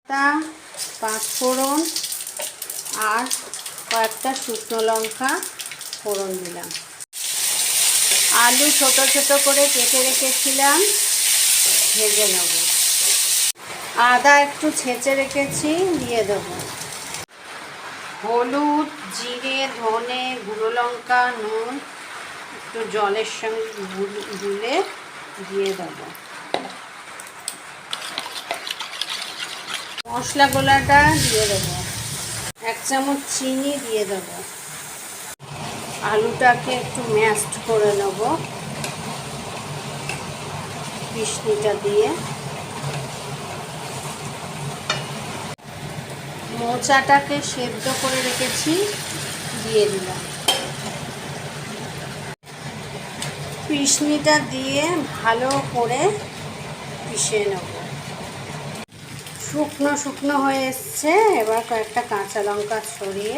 তা পাঁচফোড়ন আর কয়েকটা শুকনো লঙ্কা ফোড়ন দিলাম। আলু ছোট ছোট করে কেটে রেখেছিলাম, ভেজে নেব। আদা একটু ছেঁচে রেখেছি, দিয়ে দেবো। হলুদ, জিরে, ধনে, গুঁড়ো লঙ্কা, নুন একটু জলের সঙ্গে গুলে দিয়ে দেবো। মশলা গোলাটা দিয়ে দেবো। 1 চামচ চিনি দিয়ে দেবো। আলুটাকে একটু ম্যাশড করে নেব পিষনিটা দিয়ে। মোচাটাকে সেদ্ধ করে রেখেছি, দিয়ে দিলাম। পিষনিটা দিয়ে ভালো করে পিষে নেব। শুকনো শুকনো হয়ে এসছে, এবার কয়েকটা কাঁচা লঙ্কা ছড়িয়ে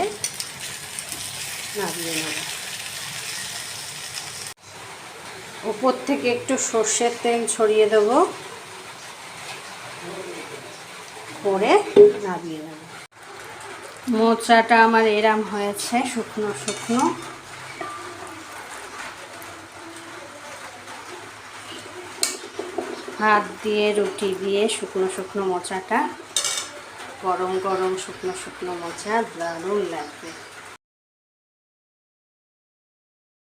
নামিয়ে নেব। উপর থেকে একটু সর্ষের তেল ছড়িয়ে দেবো, করে নামিয়ে নেব। মোচাটা আমার এরম হয়েছে, শুকনো শুকনো। হাত দিয়ে রুটি দিয়ে শুকনো শুকনো মোচাটা, গরম গরম শুকনো শুকনো মোচা দারুণ লাগবে।